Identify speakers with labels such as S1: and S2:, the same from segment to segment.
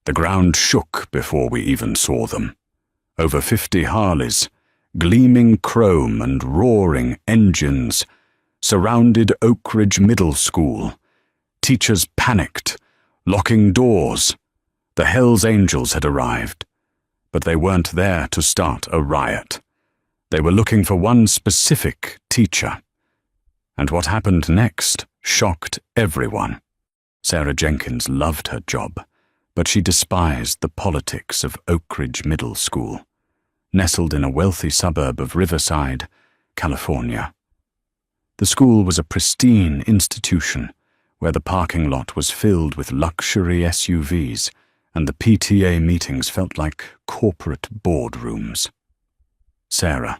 S1: The ground shook before we even saw them. Over 50 Harleys, gleaming chrome and roaring engines, surrounded Oak Ridge Middle School. Teachers panicked, locking doors. The Hells Angels had arrived, but they weren't there to start a riot. They were looking for one specific teacher. And what happened next shocked everyone. Sarah Jenkins loved her job, but she despised the politics of Oak Ridge Middle School, nestled in a wealthy suburb of Riverside, California. The school was a pristine institution where the parking lot was filled with luxury SUVs and the PTA meetings felt like corporate boardrooms. Sarah,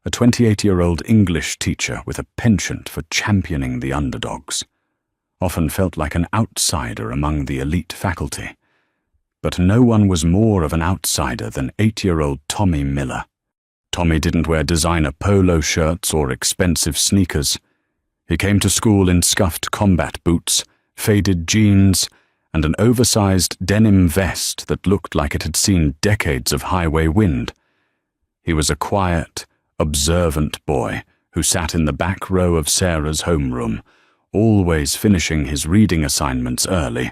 S1: a 28-year-old English teacher with a penchant for championing the underdogs, often felt like an outsider among the elite faculty. But no one was more of an outsider than 8-year-old Tommy Miller. Tommy didn't wear designer polo shirts or expensive sneakers. He came to school in scuffed combat boots, faded jeans, and an oversized denim vest that looked like it had seen decades of highway wind. He was a quiet, observant boy who sat in the back row of Sarah's homeroom, always finishing his reading assignments early,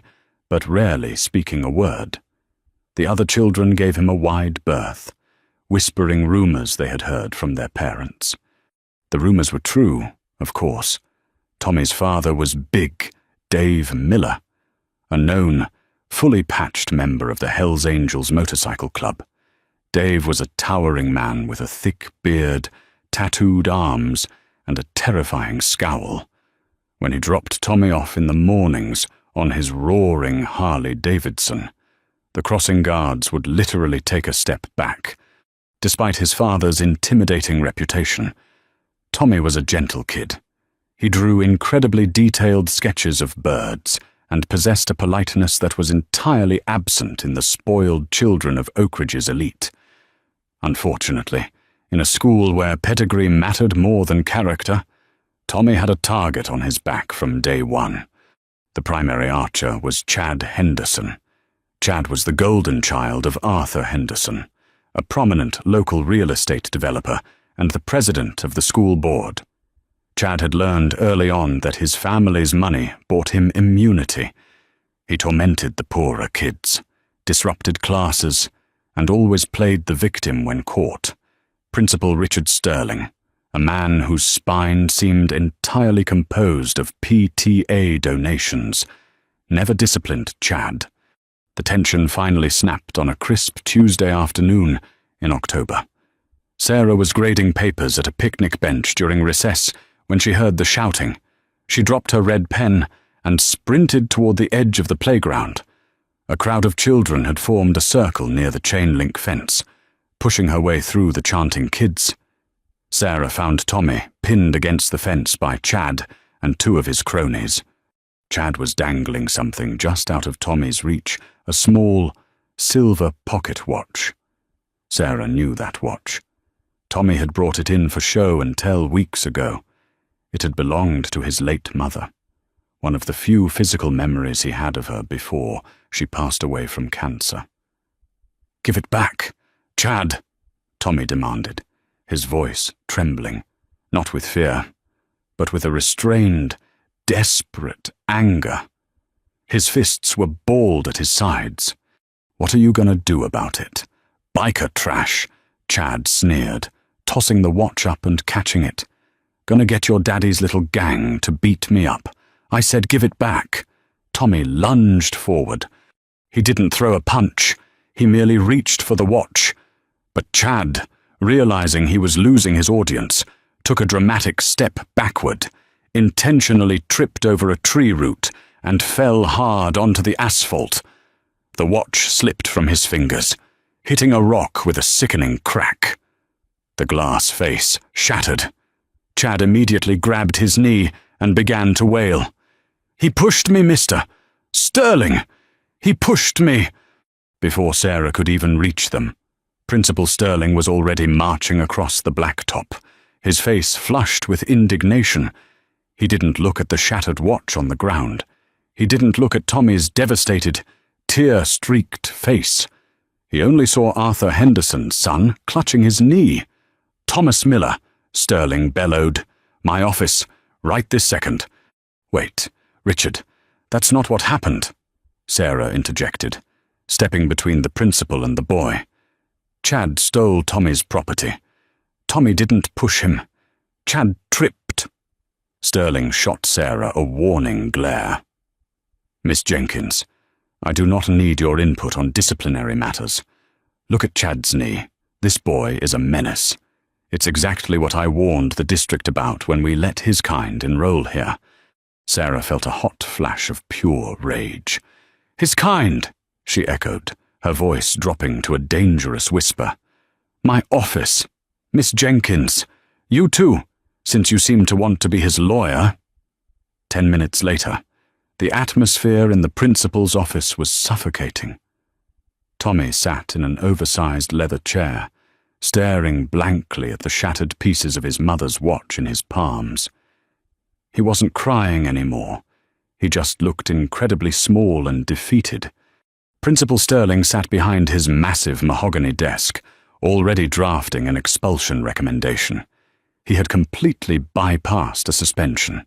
S1: but rarely speaking a word. The other children gave him a wide berth, whispering rumors they had heard from their parents. The rumors were true, of course. Tommy's father was Big Dave Miller, a known, fully patched member of the Hells Angels motorcycle club. Dave was a towering man with a thick beard, tattooed arms, and a terrifying scowl. When he dropped Tommy off in the mornings on his roaring Harley-Davidson, the crossing guards would literally take a step back. Despite his father's intimidating reputation, Tommy was a gentle kid. He drew incredibly detailed sketches of birds and possessed a politeness that was entirely absent in the spoiled children of Oak Ridge's elite. Unfortunately, in a school where pedigree mattered more than character, Tommy had a target on his back from day one. The primary archer was Chad Henderson. Chad was the golden child of Arthur Henderson, a prominent local real estate developer and the president of the school board. Chad had learned early on that his family's money bought him immunity. He tormented the poorer kids, disrupted classes, and always played the victim when caught. Principal Richard Sterling, a man whose spine seemed entirely composed of PTA donations, never disciplined Chad. The tension finally snapped on a crisp Tuesday afternoon in October. Sarah was grading papers at a picnic bench during recess when she heard the shouting. She dropped her red pen and sprinted toward the edge of the playground. A crowd of children had formed a circle near the chain-link fence, pushing her way through the chanting kids. Sarah found Tommy pinned against the fence by Chad and two of his cronies. Chad was dangling something just out of Tommy's reach, a small, silver pocket watch. Sarah knew that watch. Tommy had brought it in for show and tell weeks ago. It had belonged to his late mother, one of the few physical memories he had of her before she passed away from cancer. "Give it back, Chad," Tommy demanded, his voice trembling, not with fear, but with a restrained, desperate anger. His fists were balled at his sides. "What are you going to do about it? Biker trash," Chad sneered, tossing the watch up and catching it. "Gonna get your daddy's little gang to beat me up. I said give it back." Tommy lunged forward. He didn't throw a punch. He merely reached for the watch. But Chad, realizing he was losing his audience, took a dramatic step backward, intentionally tripped over a tree root, and fell hard onto the asphalt. The watch slipped from his fingers, hitting a rock with a sickening crack. The glass face shattered. Chad immediately grabbed his knee and began to wail. "He pushed me, mister. Sterling! He pushed me!" Before Sarah could even reach them, Principal Sterling was already marching across the blacktop, his face flushed with indignation. He didn't look at the shattered watch on the ground. He didn't look at Tommy's devastated, tear-streaked face. He only saw Arthur Henderson's son clutching his knee. "Thomas Miller," Sterling bellowed. "My office, right this second." "Wait, Richard, that's not what happened," Sarah interjected, stepping between the principal and the boy. "Chad stole Tommy's property. Tommy didn't push him. Chad tripped." Sterling shot Sarah a warning glare. "Miss Jenkins, I do not need your input on disciplinary matters. Look at Chad's knee. This boy is a menace. It's exactly what I warned the district about when we let his kind enroll here." Sarah felt a hot flash of pure rage. "His kind," she echoed, her voice dropping to a dangerous whisper. "My office. Miss Jenkins. You too, since you seem to want to be his lawyer." 10 minutes later, the atmosphere in the principal's office was suffocating. Tommy sat in an oversized leather chair, staring blankly at the shattered pieces of his mother's watch in his palms. He wasn't crying anymore. He just looked incredibly small and defeated. Principal Sterling sat behind his massive mahogany desk, already drafting an expulsion recommendation. He had completely bypassed a suspension.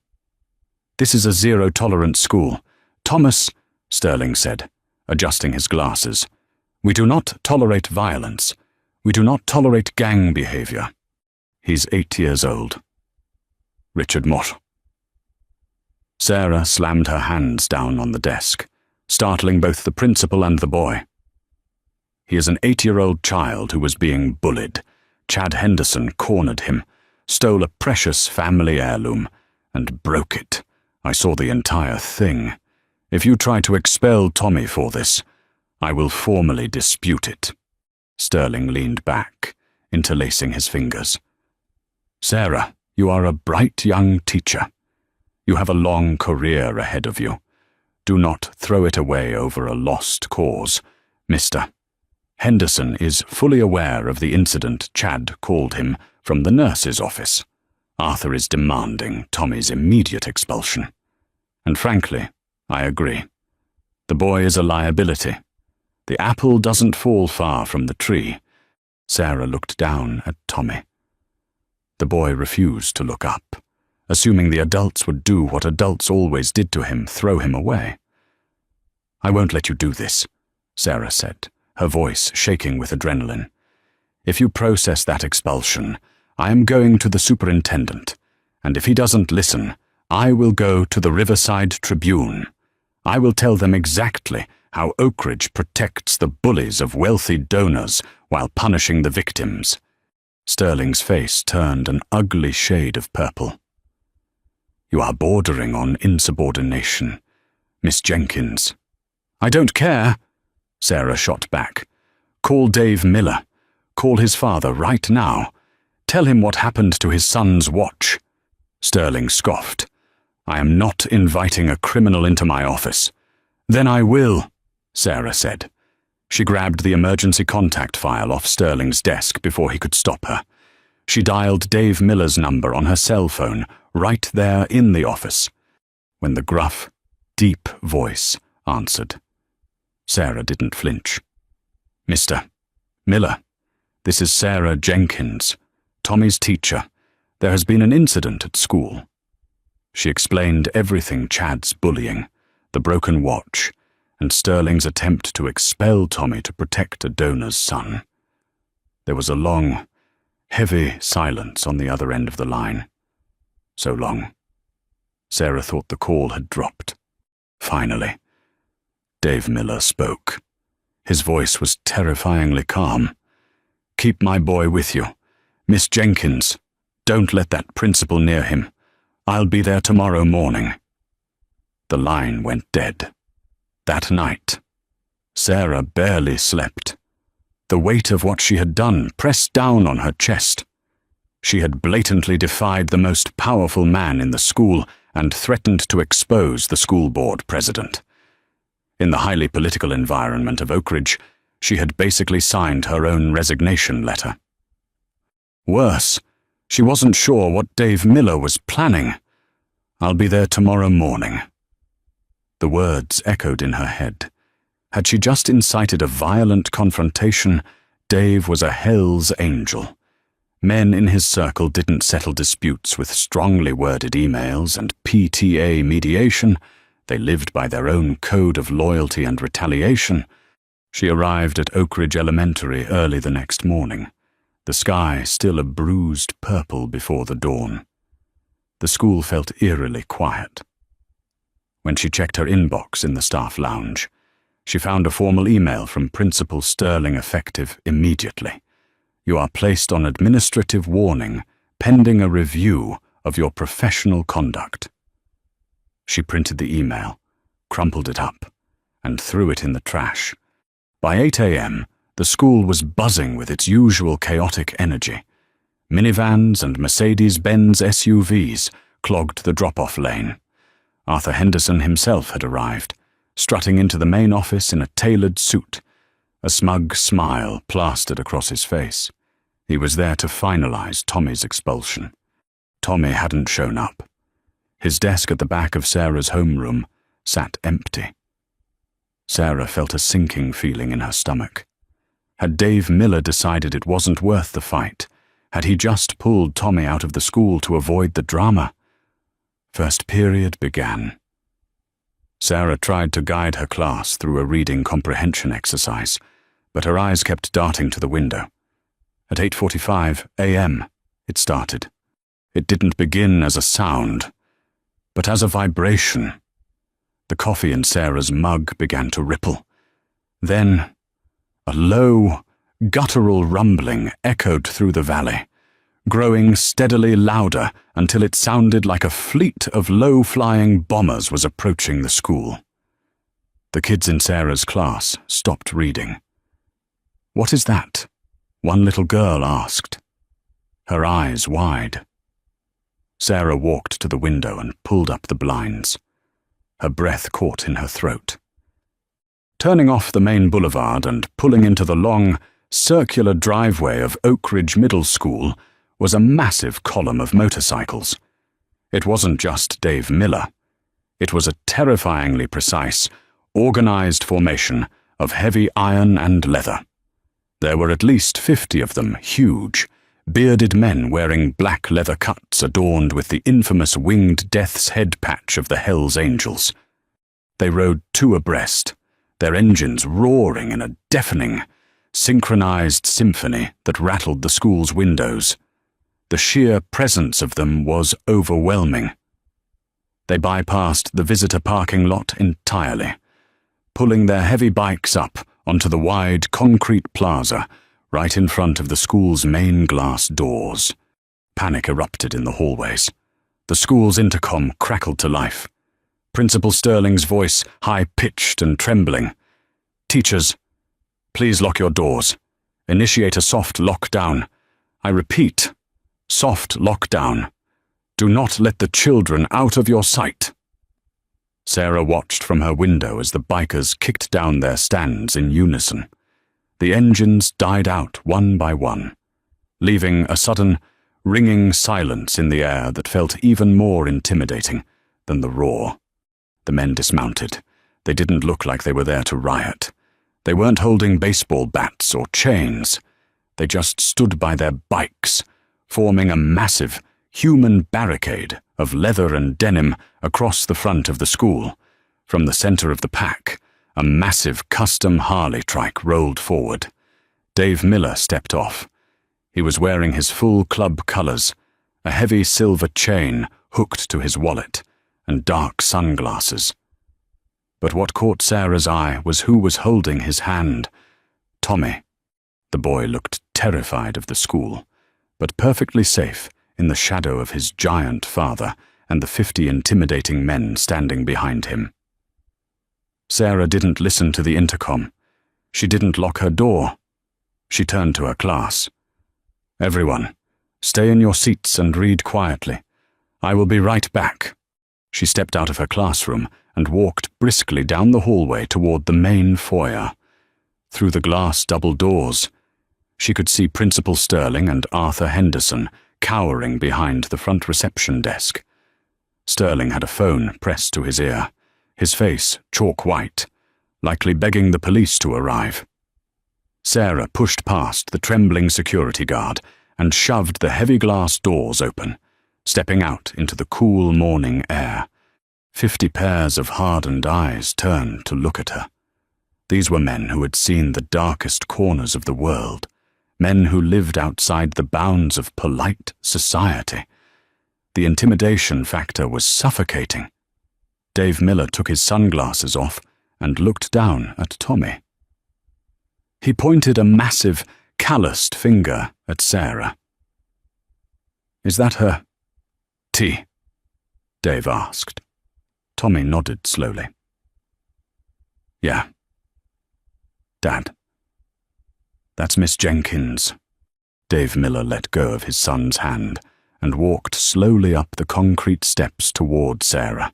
S1: "This is a zero-tolerance school. Thomas," Sterling said, adjusting his glasses, "we do not tolerate violence. We do not tolerate gang behavior." "He's 8 years old." "Richard Mott." Sarah slammed her hands down on the desk, startling both the principal and the boy. "He is an 8-year-old child who was being bullied. Chad Henderson cornered him, stole a precious family heirloom, and broke it. I saw the entire thing. If you try to expel Tommy for this, I will formally dispute it." Sterling leaned back, interlacing his fingers. "Sarah, you are a bright young teacher. You have a long career ahead of you. Do not throw it away over a lost cause. Mister, Henderson is fully aware of the incident Chad called him from the nurse's office. Arthur is demanding Tommy's immediate expulsion. And frankly, I agree. The boy is a liability. The apple doesn't fall far from the tree." Sarah looked down at Tommy. The boy refused to look up, assuming the adults would do what adults always did to him, throw him away. "I won't let you do this," Sarah said, her voice shaking with adrenaline. "If you process that expulsion, I am going to the superintendent, and if he doesn't listen, I will go to the Riverside Tribune. I will tell them exactly how Oak Ridge protects the bullies of wealthy donors while punishing the victims." Sterling's face turned an ugly shade of purple. "You are bordering on insubordination, Miss Jenkins." "I don't care," Sarah shot back. "Call Dave Miller. Call his father right now. Tell him what happened to his son's watch." Sterling scoffed. "I am not inviting a criminal into my office." "Then I will," Sarah said. She grabbed the emergency contact file off Sterling's desk before he could stop her. She dialed Dave Miller's number on her cell phone, right there in the office, when the gruff, deep voice answered. Sarah didn't flinch. "Mr. Miller, this is Sarah Jenkins, Tommy's teacher. There has been an incident at school." She explained everything: Chad's bullying, the broken watch, and Sterling's attempt to expel Tommy to protect a donor's son. There was a long, heavy silence on the other end of the line. So long. Sarah thought the call had dropped. Finally, Dave Miller spoke. His voice was terrifyingly calm. "Keep my boy with you. Miss Jenkins, don't let that principal near him. I'll be there tomorrow morning." The line went dead. That night, Sarah barely slept. The weight of what she had done pressed down on her chest. She had blatantly defied the most powerful man in the school and threatened to expose the school board president. In the highly political environment of Oak Ridge, she had basically signed her own resignation letter. Worse, she wasn't sure what Dave Miller was planning. "I'll be there tomorrow morning." The words echoed in her head. Had she just incited a violent confrontation, Dave was a hell's angel. Men in his circle didn't settle disputes with strongly worded emails and PTA mediation. They lived by their own code of loyalty and retaliation. She arrived at Oak Ridge Elementary early the next morning, the sky still a bruised purple before the dawn. The school felt eerily quiet. When she checked her inbox in the staff lounge, she found a formal email from Principal Sterling effective immediately. You are placed on administrative warning pending a review of your professional conduct. She printed the email, crumpled it up, and threw it in the trash. By 8 a.m., the school was buzzing with its usual chaotic energy. Minivans and Mercedes-Benz SUVs clogged the drop-off lane. Arthur Henderson himself had arrived, strutting into the main office in a tailored suit, a smug smile plastered across his face. He was there to finalize Tommy's expulsion. Tommy hadn't shown up. His desk at the back of Sarah's homeroom sat empty. Sarah felt a sinking feeling in her stomach. Had Dave Miller decided it wasn't worth the fight? Had he just pulled Tommy out of the school to avoid the drama? First period began. Sarah tried to guide her class through a reading comprehension exercise, but her eyes kept darting to the window. At 8:45 a.m., it started. It didn't begin as a sound, but as a vibration. The coffee in Sarah's mug began to ripple. Then, a low, guttural rumbling echoed through the valley, growing steadily louder until it sounded like a fleet of low-flying bombers was approaching the school. The kids in Sarah's class stopped reading. "What is that?" one little girl asked, her eyes wide. Sarah walked to the window and pulled up the blinds. Her breath caught in her throat. Turning off the main boulevard and pulling into the long, circular driveway of Oak Ridge Middle School was a massive column of motorcycles. It wasn't just Dave Miller. It was a terrifyingly precise, organized formation of heavy iron and leather. There were at least 50 of them, huge, bearded men wearing black leather cuts adorned with the infamous winged death's head patch of the Hells Angels. They rode two abreast, their engines roaring in a deafening, synchronized symphony that rattled the school's windows. The sheer presence of them was overwhelming. They bypassed the visitor parking lot entirely, pulling their heavy bikes up onto the wide concrete plaza right in front of the school's main glass doors. Panic erupted in the hallways. The school's intercom crackled to life. Principal Sterling's voice, high-pitched and trembling. "Teachers, please lock your doors. Initiate a soft lockdown. I repeat, soft lockdown. Do not let the children out of your sight." Sarah watched from her window as the bikers kicked down their stands in unison. The engines died out one by one, leaving a sudden, ringing silence in the air that felt even more intimidating than the roar. The men dismounted. They didn't look like they were there to riot. They weren't holding baseball bats or chains. They just stood by their bikes, forming a massive, human barricade of leather and denim across the front of the school. From the center of the pack, a massive custom Harley trike rolled forward. Dave Miller stepped off. He was wearing his full club colors, a heavy silver chain hooked to his wallet, and dark sunglasses. But what caught Sarah's eye was who was holding his hand. Tommy. The boy looked terrified of the school, but perfectly safe in the shadow of his giant father and the 50 intimidating men standing behind him. Sarah didn't listen to the intercom. She didn't lock her door. She turned to her class. "Everyone, stay in your seats and read quietly. I will be right back." She stepped out of her classroom and walked briskly down the hallway toward the main foyer. Through the glass double doors, she could see Principal Sterling and Arthur Henderson cowering behind the front reception desk. Sterling had a phone pressed to his ear, his face chalk white, likely begging the police to arrive. Sarah pushed past the trembling security guard and shoved the heavy glass doors open, stepping out into the cool morning air. 50 pairs of hardened eyes turned to look at her. These were men who had seen the darkest corners of the world, men who lived outside the bounds of polite society. The intimidation factor was suffocating. Dave Miller took his sunglasses off and looked down at Tommy. He pointed a massive, calloused finger at Sarah. "Is that her tea?" Dave asked. Tommy nodded slowly. "Yeah. Dad. That's Miss Jenkins." Dave Miller let go of his son's hand and walked slowly up the concrete steps toward Sarah.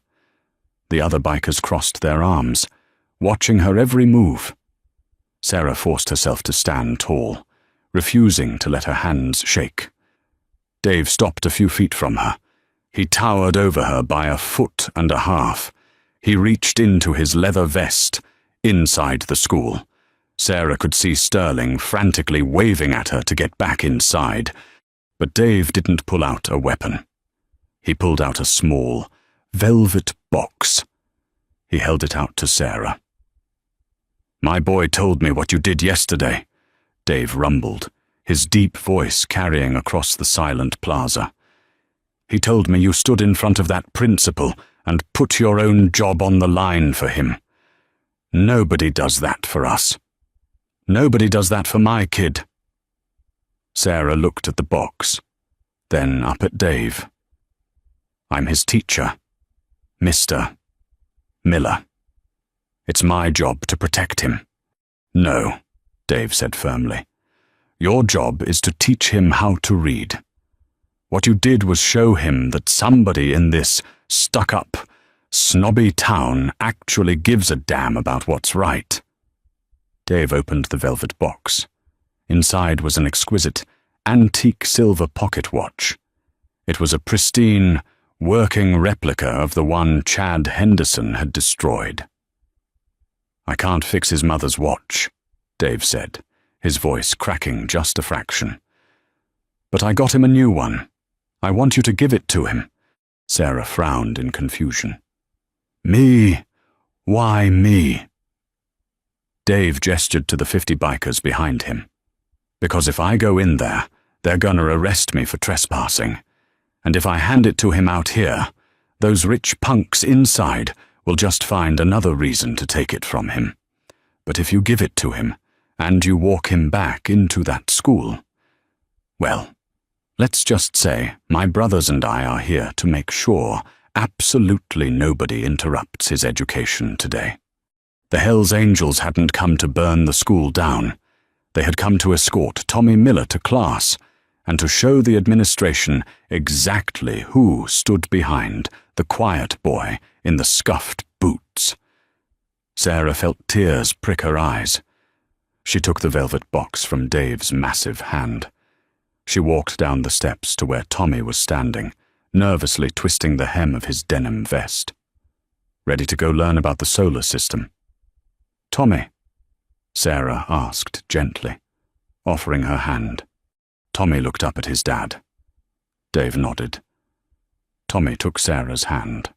S1: The other bikers crossed their arms, watching her every move. Sarah forced herself to stand tall, refusing to let her hands shake. Dave stopped a few feet from her. He towered over her by 1.5 feet. He reached into his leather vest, inside the school. Sarah could see Sterling frantically waving at her to get back inside, but Dave didn't pull out a weapon. He pulled out a small, velvet box. He held it out to Sarah. "My boy told me what you did yesterday," Dave rumbled, his deep voice carrying across the silent plaza. "He told me you stood in front of that principal and put your own job on the line for him. Nobody does that for us. Nobody does that for my kid." Sarah looked at the box, then up at Dave. "I'm his teacher, Mr. Miller. It's my job to protect him." "No," Dave said firmly. "Your job is to teach him how to read. What you did was show him that somebody in this stuck-up, snobby town actually gives a damn about what's right." Dave opened the velvet box. Inside was an exquisite, antique silver pocket watch. It was a pristine, working replica of the one Chad Henderson had destroyed. "I can't fix his mother's watch," Dave said, his voice cracking just a fraction. "But I got him a new one. I want you to give it to him." Sarah frowned in confusion. "Me? Why me?" Dave gestured to the 50 bikers behind him. "Because if I go in there, they're gonna arrest me for trespassing. And if I hand it to him out here, those rich punks inside will just find another reason to take it from him. But if you give it to him, and you walk him back into that school, well, let's just say my brothers and I are here to make sure absolutely nobody interrupts his education today. The Hells Angels hadn't come to burn the school down. They had come to escort Tommy Miller to class and to show the administration exactly who stood behind the quiet boy in the scuffed boots. Sarah felt tears prick her eyes. She took the velvet box from Dave's massive hand. She walked down the steps to where Tommy was standing, nervously twisting the hem of his denim vest. "Ready to go learn about the solar system?" "Tommy?" Sarah asked gently, offering her hand. Tommy looked up at his dad. Dave nodded. Tommy took Sarah's hand.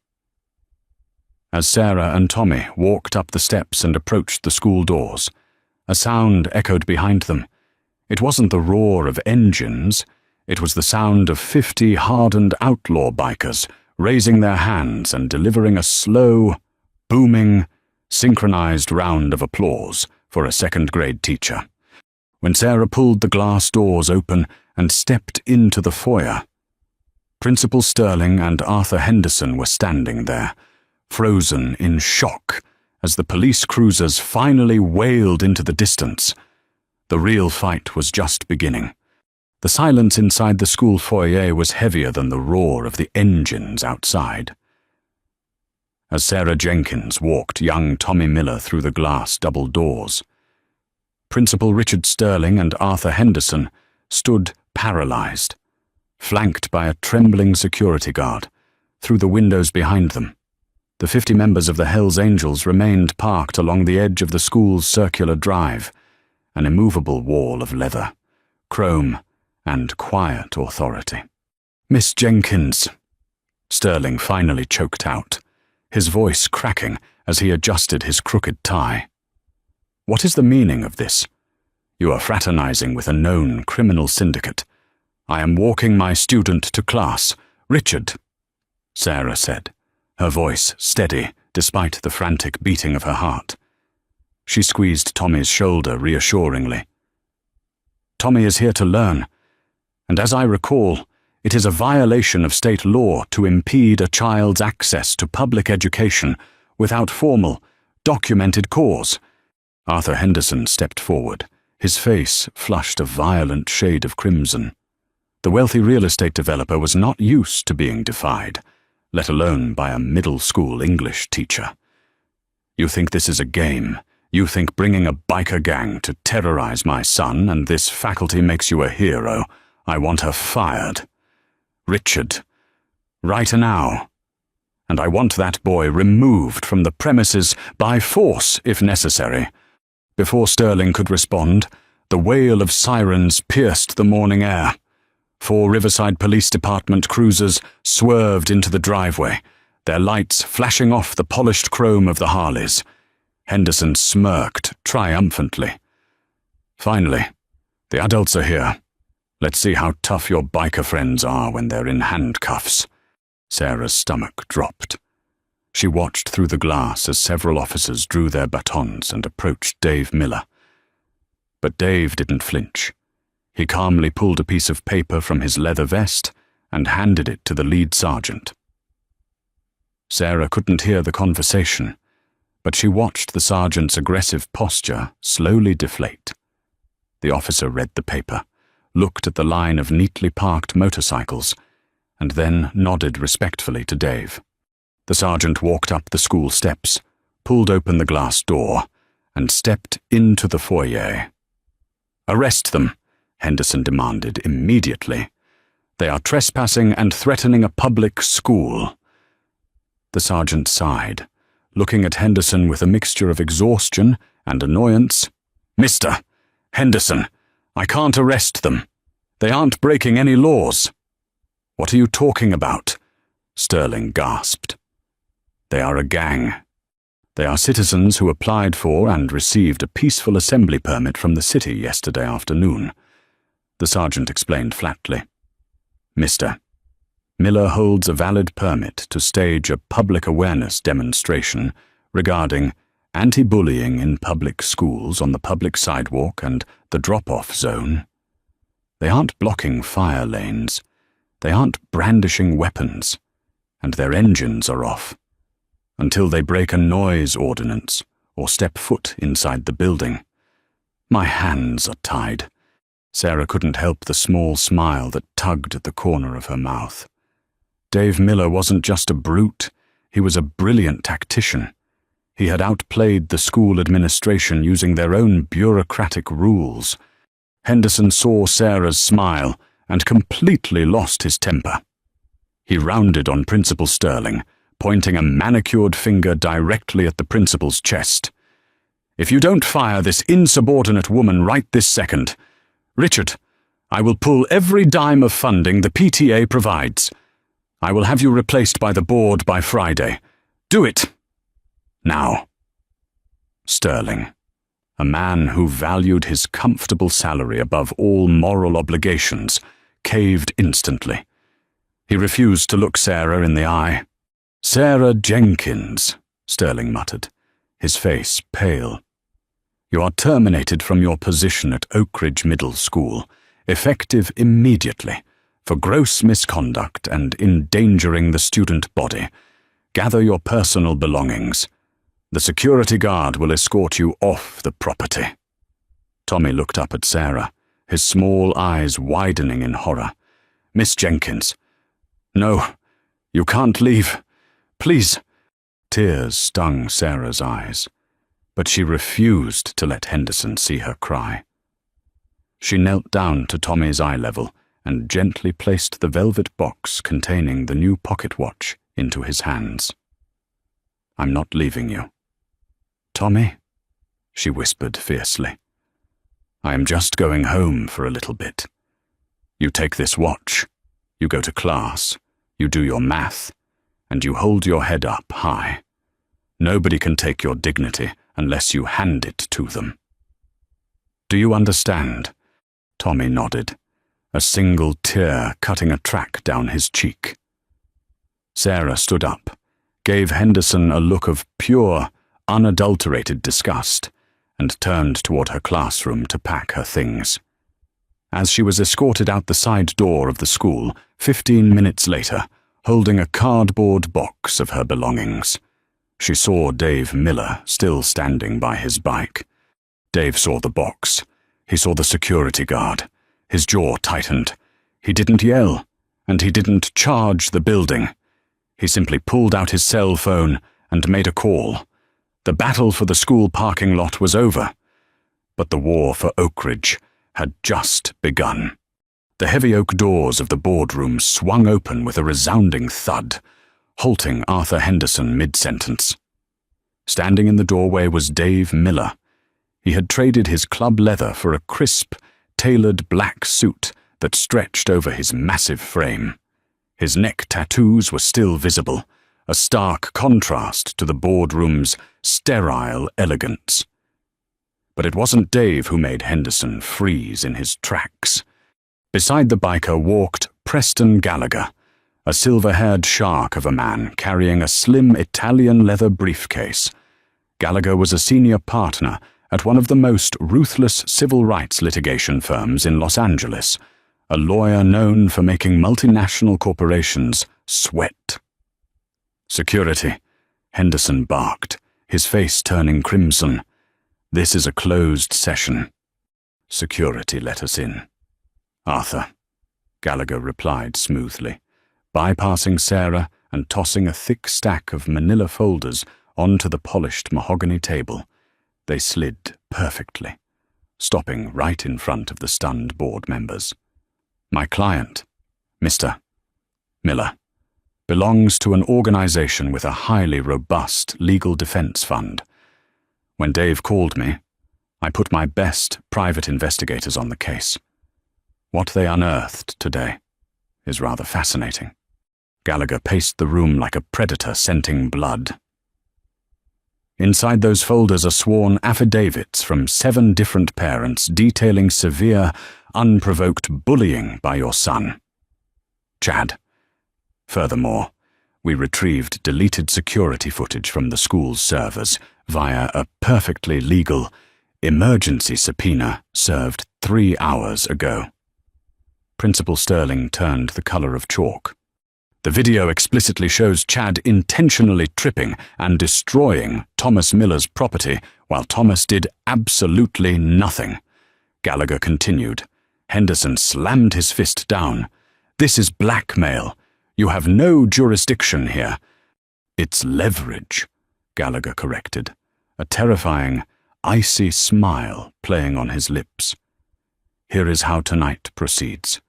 S1: As Sarah and Tommy walked up the steps and approached the school doors, a sound echoed behind them. It wasn't the roar of engines, it was the sound of 50 hardened outlaw bikers raising their hands and delivering a slow, booming, synchronized round of applause for a second-grade teacher. When Sarah pulled the glass doors open and stepped into the foyer, Principal Sterling and Arthur Henderson were standing there, frozen in shock as the police cruisers finally wailed into the distance. The real fight was just beginning. The silence inside the school foyer was heavier than the roar of the engines outside. As Sarah Jenkins walked young Tommy Miller through the glass double doors, Principal Richard Sterling and Arthur Henderson stood paralyzed, flanked by a trembling security guard, through the windows behind them. The 50 members of the Hells Angels remained parked along the edge of the school's circular drive, an immovable wall of leather, chrome, and quiet authority. "Miss Jenkins," Sterling finally choked out, his voice cracking as he adjusted his crooked tie. "What is the meaning of this? You are fraternizing with a known criminal syndicate. I am walking my student to class. Richard," Sarah said, her voice steady despite the frantic beating of her heart. She squeezed Tommy's shoulder reassuringly. "Tommy is here to learn, and as I recall, it is a violation of state law to impede a child's access to public education without formal, documented cause." Arthur Henderson stepped forward, his face flushed a violent shade of crimson. The wealthy real estate developer was not used to being defied, let alone by a middle school English teacher. "You think this is a game? You think bringing a biker gang to terrorize my son and this faculty makes you a hero? I want her fired. Richard, right now. And I want that boy removed from the premises by force if necessary." Before Sterling could respond, the wail of sirens pierced the morning air. 4 Riverside Police Department cruisers swerved into the driveway, their lights flashing off the polished chrome of the Harleys. Henderson smirked triumphantly. "Finally, the adults are here. Let's see how tough your biker friends are when they're in handcuffs." Sarah's stomach dropped. She watched through the glass as several officers drew their batons and approached Dave Miller. But Dave didn't flinch. He calmly pulled a piece of paper from his leather vest and handed it to the lead sergeant. Sarah couldn't hear the conversation, but she watched the sergeant's aggressive posture slowly deflate. The officer read the paper, looked at the line of neatly parked motorcycles, and then nodded respectfully to Dave. The sergeant walked up the school steps, pulled open the glass door, and stepped into the foyer. "Arrest them," Henderson demanded immediately. "They are trespassing and threatening a public school." The sergeant sighed, looking at Henderson with a mixture of exhaustion and annoyance. "Mr. Henderson, I can't arrest them. They aren't breaking any laws." "What are you talking about?" Sterling gasped. "They are a gang. They are citizens who applied for and received a peaceful assembly permit from the city yesterday afternoon," the sergeant explained flatly. "Mr. Miller holds a valid permit to stage a public awareness demonstration regarding anti-bullying in public schools on the public sidewalk and the drop-off zone. They aren't blocking fire lanes. They aren't brandishing weapons. And their engines are off. Until they break a noise ordinance or step foot inside the building. My hands are tied." Sarah couldn't help the small smile that tugged at the corner of her mouth. Dave Miller wasn't just a brute, he was a brilliant tactician. He had outplayed the school administration using their own bureaucratic rules. Henderson saw Sarah's smile and completely lost his temper. He rounded on Principal Sterling, pointing a manicured finger directly at the principal's chest. "If you don't fire this insubordinate woman right this second, Richard, I will pull every dime of funding the PTA provides. I will have you replaced by the board by Friday. Do it. Now." Sterling, a man who valued his comfortable salary above all moral obligations, caved instantly. He refused to look Sarah in the eye. "Sarah Jenkins," Sterling muttered, his face pale. "You are terminated from your position at Oak Ridge Middle School, effective immediately, for gross misconduct and endangering the student body. Gather your personal belongings. The security guard will escort you off the property." Tommy looked up at Sarah, his small eyes widening in horror. "Miss Jenkins, no, you can't leave. Please." Tears stung Sarah's eyes, but she refused to let Henderson see her cry. She knelt down to Tommy's eye level and gently placed the velvet box containing the new pocket watch into his hands. I'm not leaving you. Tommy, she whispered fiercely. I am just going home for a little bit. You take this watch, you go to class, you do your math, and you hold your head up high. Nobody can take your dignity unless you hand it to them. Do you understand? Tommy nodded, a single tear cutting a track down his cheek. Sarah stood up, gave Henderson a look of pure, unadulterated disgust, and turned toward her classroom to pack her things. As she was escorted out the side door of the school 15 minutes later, holding a cardboard box of her belongings, she saw Dave Miller still standing by his bike. Dave saw the box. He saw the security guard. His jaw tightened. He didn't yell, and he didn't charge the building. He simply pulled out his cell phone and made a call. The battle for the school parking lot was over, but the war for Oak Ridge had just begun. The heavy oak doors of the boardroom swung open with a resounding thud, halting Arthur Henderson mid-sentence. Standing in the doorway was Dave Miller. He had traded his club leather for a crisp, tailored black suit that stretched over his massive frame. His neck tattoos were still visible, a stark contrast to the boardroom's sterile elegance. But it wasn't Dave who made Henderson freeze in his tracks. Beside the biker walked Preston Gallagher, a silver-haired shark of a man carrying a slim Italian leather briefcase. Gallagher was a senior partner at one of the most ruthless civil rights litigation firms in Los Angeles, a lawyer known for making multinational corporations sweat. Security, Henderson barked, his face turning crimson. This is a closed session. Security let us in. Arthur, Gallagher replied smoothly, bypassing Sarah and tossing a thick stack of manila folders onto the polished mahogany table. They slid perfectly, stopping right in front of the stunned board members. My client, Mr. Miller, belongs to an organization with a highly robust legal defense fund. When Dave called me, I put my best private investigators on the case. What they unearthed today is rather fascinating. Gallagher paced the room like a predator scenting blood. Inside those folders are sworn affidavits from 7 different parents detailing severe, unprovoked bullying by your son, Chad. Furthermore, we retrieved deleted security footage from the school's servers via a perfectly legal emergency subpoena served 3 hours ago. Principal Sterling turned the color of chalk. The video explicitly shows Chad intentionally tripping and destroying Thomas Miller's property while Thomas did absolutely nothing. Gallagher continued. Henderson slammed his fist down. This is blackmail. You have no jurisdiction here. It's leverage, Gallagher corrected, a terrifying, icy smile playing on his lips. Here is how tonight proceeds.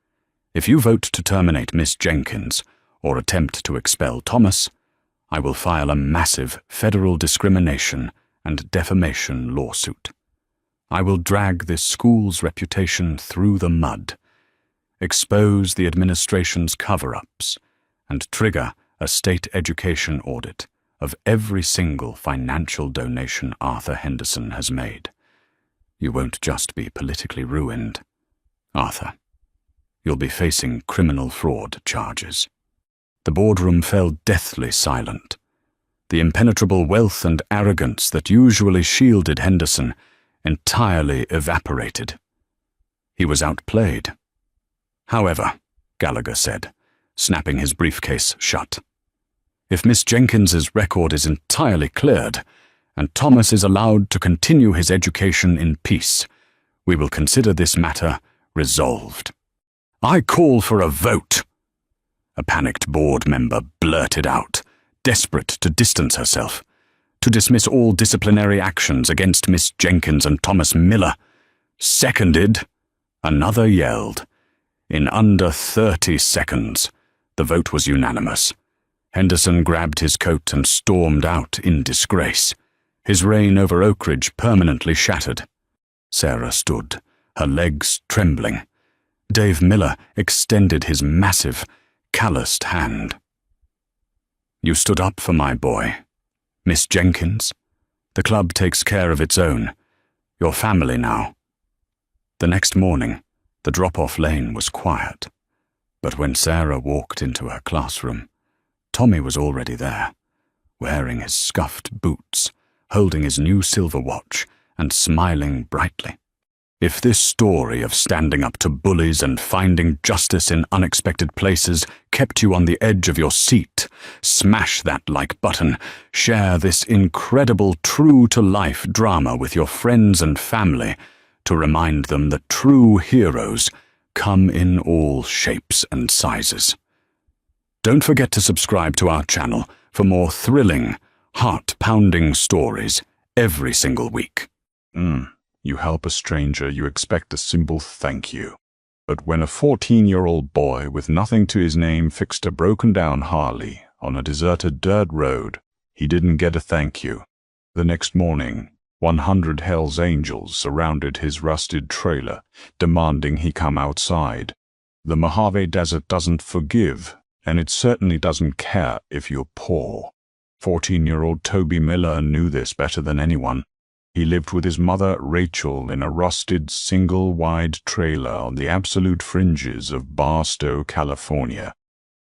S1: If you vote to terminate Miss Jenkins, or attempt to expel Thomas, I will file a massive federal discrimination and defamation lawsuit. I will drag this school's reputation through the mud, expose the administration's cover-ups, and trigger a state education audit of every single financial donation Arthur Henderson has made. You won't just be politically ruined, Arthur. You'll be facing criminal fraud charges. The boardroom fell deathly silent. The impenetrable wealth and arrogance that usually shielded Henderson entirely evaporated. He was outplayed. However, Gallagher said, snapping his briefcase shut, if Miss Jenkins's record is entirely cleared, and Thomas is allowed to continue his education in peace, we will consider this matter resolved. I call for a vote, a panicked board member blurted out, desperate to distance herself, to dismiss all disciplinary actions against Miss Jenkins and Thomas Miller. Seconded, another yelled. In under 30 seconds, the vote was unanimous. Henderson grabbed his coat and stormed out in disgrace, his reign over Oakridge permanently shattered. Sarah stood, her legs trembling. Dave Miller extended his massive, calloused hand. "You stood up for my boy. Miss Jenkins? The club takes care of its own. Your family now." The next morning, the drop-off lane was quiet. But when Sarah walked into her classroom, Tommy was already there, wearing his scuffed boots, holding his new silver watch, and smiling brightly. If this story of standing up to bullies and finding justice in unexpected places kept you on the edge of your seat, smash that like button, share this incredible true-to-life drama with your friends and family to remind them that true heroes come in all shapes and sizes. Don't forget to subscribe to our channel for more thrilling, heart-pounding stories every single week.
S2: You help a stranger, you expect a simple thank you. But when a 14-year-old boy with nothing to his name fixed a broken-down Harley on a deserted dirt road, he didn't get a thank you. The next morning, 100 Hell's Angels surrounded his rusted trailer, demanding he come outside. The Mojave Desert doesn't forgive, and it certainly doesn't care if you're poor. 14-year-old Toby Miller knew this better than anyone. He lived with his mother, Rachel, in a rusted, single-wide trailer on the absolute fringes of Barstow, California.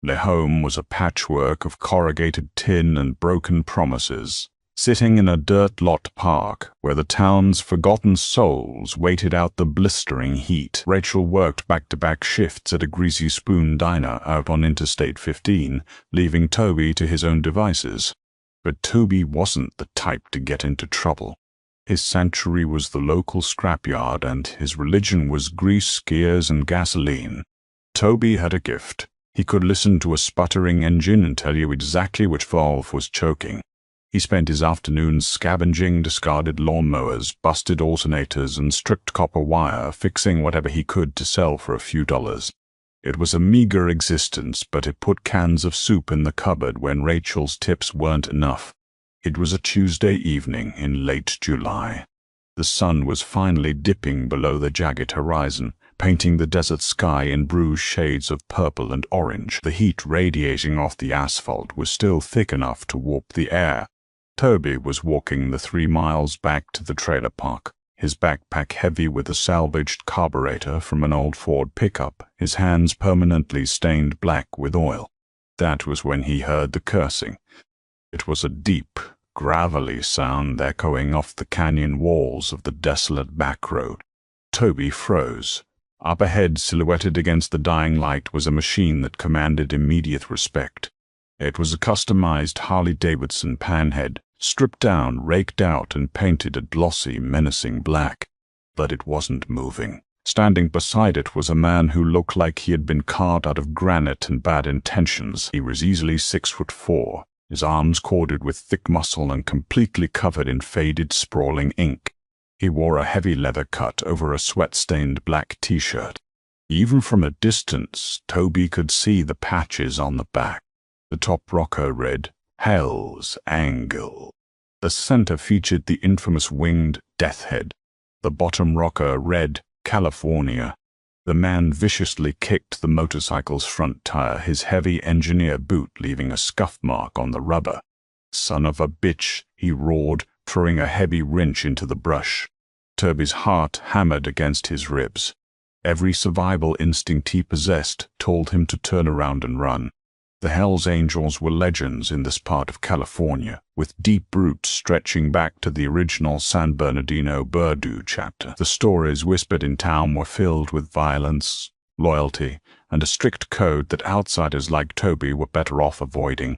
S2: Their home was a patchwork of corrugated tin and broken promises, sitting in a dirt lot park where the town's forgotten souls waited out the blistering heat. Rachel worked back-to-back shifts at a Greasy Spoon diner out on Interstate 15, leaving Toby to his own devices. But Toby wasn't the type to get into trouble. His sanctuary was the local scrapyard, and his religion was grease, gears, and gasoline. Toby had a gift. He could listen to a sputtering engine and tell you exactly which valve was choking. He spent his afternoons scavenging discarded lawnmowers, busted alternators, and stripped copper wire, fixing whatever he could to sell for a few dollars. It was a meager existence, but it put cans of soup in the cupboard when Rachel's tips weren't enough. It was a Tuesday evening in late July. The sun was finally dipping below the jagged horizon, painting the desert sky in bruised shades of purple and orange. The heat radiating off the asphalt was still thick enough to warp the air. Toby was walking the 3 miles back to the trailer park, his backpack heavy with a salvaged carburetor from an old Ford pickup, his hands permanently stained black with oil. That was when he heard the cursing. It was a deep, gravelly sound echoing off the canyon walls of the desolate back road. Toby froze. Up ahead, silhouetted against the dying light, was a machine that commanded immediate respect. It was a customized Harley-Davidson panhead, stripped down, raked out, and painted a glossy, menacing black. But it wasn't moving. Standing beside it was a man who looked like he had been carved out of granite and bad intentions. He was easily 6'4", his arms corded with thick muscle and completely covered in faded, sprawling ink. He wore a heavy leather cut over a sweat-stained black t-shirt. Even from a distance, Toby could see the patches on the back. The top rocker read, "Hell's Angle." The center featured the infamous winged death head. The bottom rocker read, "California." The man viciously kicked the motorcycle's front tire, his heavy engineer boot leaving a scuff mark on the rubber. "Son of a bitch," he roared, throwing a heavy wrench into the brush. Toby's heart hammered against his ribs. Every survival instinct he possessed told him to turn around and run. The Hells Angels were legends in this part of California, with deep roots stretching back to the original San Bernardino Burdu chapter. The stories whispered in town were filled with violence, loyalty, and a strict code that outsiders like Toby were better off avoiding.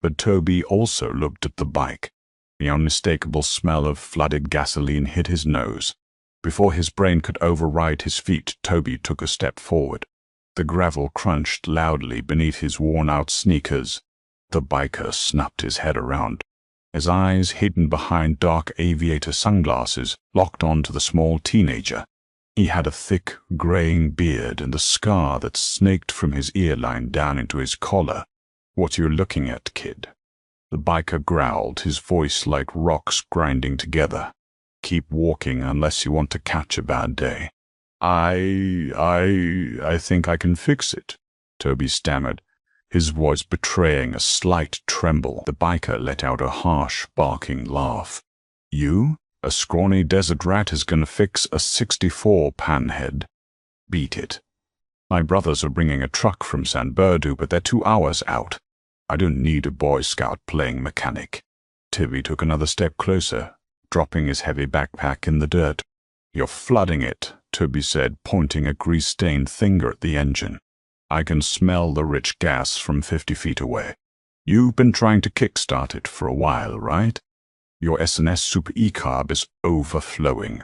S2: But Toby also looked at the bike. The unmistakable smell of flooded gasoline hit his nose. Before his brain could override his feet, Toby took a step forward. The gravel crunched loudly beneath his worn-out sneakers. The biker snapped his head around. His eyes, hidden behind dark aviator sunglasses, locked onto the small teenager. He had a thick, graying beard and a scar that snaked from his ear line down into his collar. "What you looking at, kid?" The biker growled, his voice like rocks grinding together. "Keep walking unless you want to catch a bad day." I think I can fix it," Toby stammered, his voice betraying a slight tremble. The biker let out a harsh, barking laugh. "You? A scrawny desert rat is gonna fix a 64 panhead? Beat it. My brothers are bringing a truck from San Berdu, but they're 2 hours out. I don't need a Boy Scout playing mechanic." Toby took another step closer, dropping his heavy backpack in the dirt. "You're flooding it," Toby said, pointing a grease-stained finger at the engine. "I can smell the rich gas from 50 feet away. You've been trying to kickstart it for a while, right? Your S&S Super E-carb is overflowing.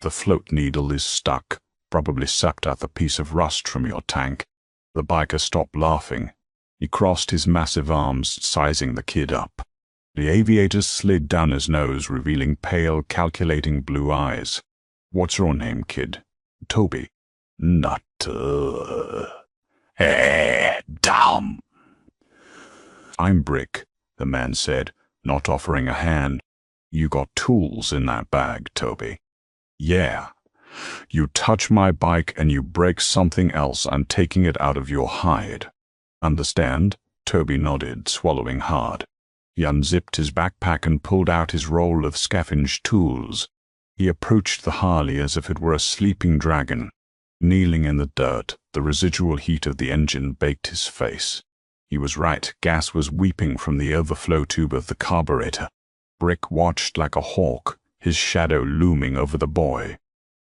S2: The float needle is stuck, probably sucked out the piece of rust from your tank." The biker stopped laughing. He crossed his massive arms, sizing the kid up. The aviator slid down his nose, revealing pale, calculating blue eyes. "What's your name, kid?" "Toby." "Not, dumb." "I'm Brick," the man said, not offering a hand. "You got tools in that bag, Toby." "Yeah. You touch my bike and you break something else, I'm taking it out of your hide. Understand?" Toby nodded, swallowing hard. He unzipped his backpack and pulled out his roll of scavenged tools. He approached the Harley as if it were a sleeping dragon. Kneeling in the dirt, the residual heat of the engine baked his face. He was right, gas was weeping from the overflow tube of the carburetor. Brick watched like a hawk, his shadow looming over the boy.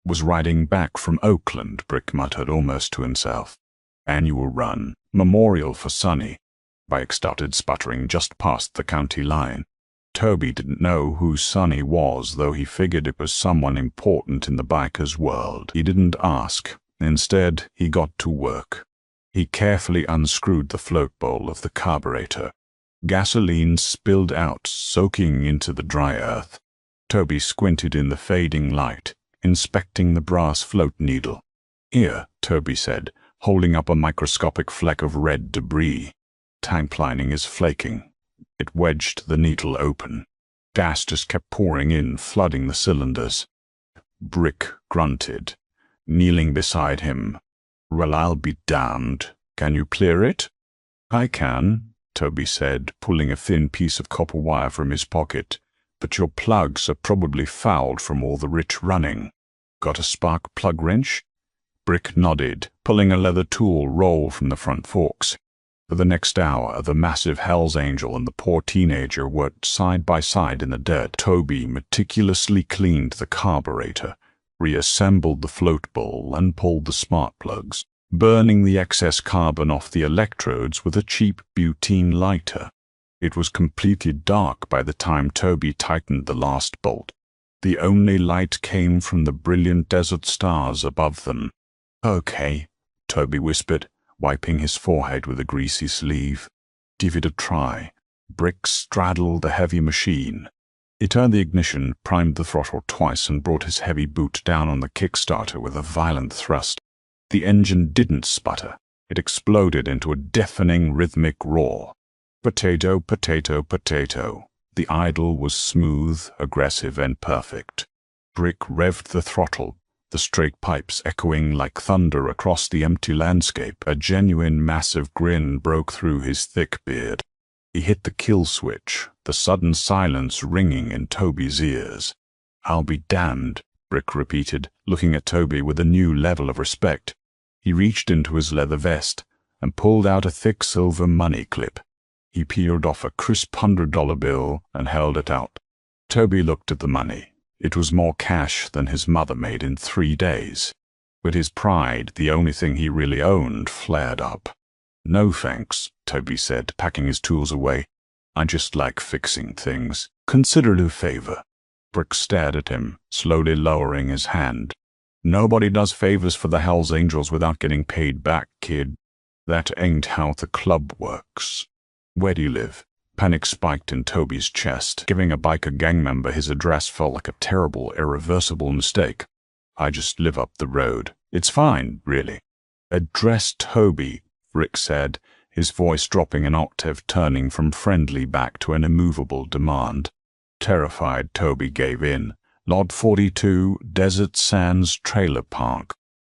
S2: "Was riding back from Oakland," Brick muttered almost to himself. "Annual run, memorial for Sonny." Bike started sputtering just past the county line. Toby didn't know who Sonny was, though he figured it was someone important in the biker's world. He didn't ask. Instead, he got to work. He carefully unscrewed the float bowl of the carburetor. Gasoline spilled out, soaking into the dry earth. Toby squinted in the fading light, inspecting the brass float needle. "Here," Toby said, holding up a microscopic fleck of red debris. "Tank lining is flaking." It wedged the needle open. Gas just kept pouring in, flooding the cylinders. Brick grunted, kneeling beside him. "Well, I'll be damned. Can you clear it?" "I can," Toby said, pulling a thin piece of copper wire from his pocket. "But your plugs are probably fouled from all the rich running. Got a spark plug wrench?" Brick nodded, pulling a leather tool roll from the front forks. For the next hour, the massive Hell's Angel and the poor teenager worked side by side in the dirt. Toby meticulously cleaned the carburetor, reassembled the float bowl, and pulled the smart plugs, burning the excess carbon off the electrodes with a cheap butane lighter. It was completely dark by the time Toby tightened the last bolt. The only light came from the brilliant desert stars above them. "Okay," Toby whispered, wiping his forehead with a greasy sleeve. "Give it a try." Brick straddled the heavy machine. He turned the ignition, primed the throttle twice, and brought his heavy boot down on the Kickstarter with a violent thrust. The engine didn't sputter. It exploded into a deafening rhythmic roar. Potato, potato, potato. The idle was smooth, aggressive, and perfect. Brick revved the throttle, the straight pipes echoing like thunder across the empty landscape. A genuine massive grin broke through his thick beard. He hit the kill switch, the sudden silence ringing in Toby's ears. "I'll be damned," Brick repeated, looking at Toby with a new level of respect. He reached into his leather vest and pulled out a thick silver money clip. He peeled off a crisp $100 bill and held it out. Toby looked at the money. It was more cash than his mother made in 3 days. But his pride, the only thing he really owned, flared up. "No thanks," Toby said, packing his tools away. "I just like fixing things. Consider it a favor." Brick stared at him, slowly lowering his hand. "Nobody does favors for the Hells Angels without getting paid back, kid. That ain't how the club works." "Where do you live?" Panic spiked in Toby's chest. Giving a biker gang member his address felt like a terrible, irreversible mistake. "I just live up the road. It's fine, really." "Address Toby," Rick said, his voice dropping an octave, turning from friendly back to an immovable demand. Terrified, Toby gave in. Lot 42, Desert Sands Trailer Park.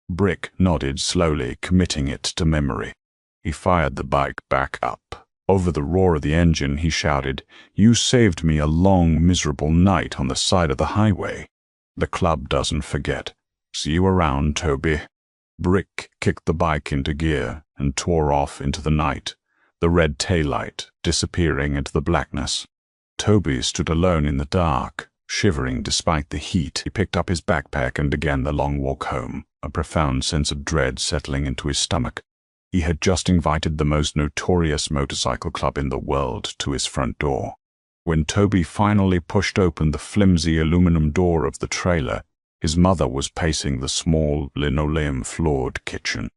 S2: Brick nodded slowly, committing it to memory. He fired the bike back up. Over the roar of the engine, he shouted, "You saved me a long, miserable night on the side of the highway. The club doesn't forget. See you around, Toby." Brick kicked the bike into gear and tore off into the night, the red taillight disappearing into the blackness. Toby stood alone in the dark, shivering despite the heat. He picked up his backpack and began the long walk home, a profound sense of dread settling into his stomach. He had just invited the most notorious motorcycle club in the world to his front door. When Toby finally pushed open the flimsy aluminum door of the trailer, his mother was pacing the small, linoleum-floored kitchen.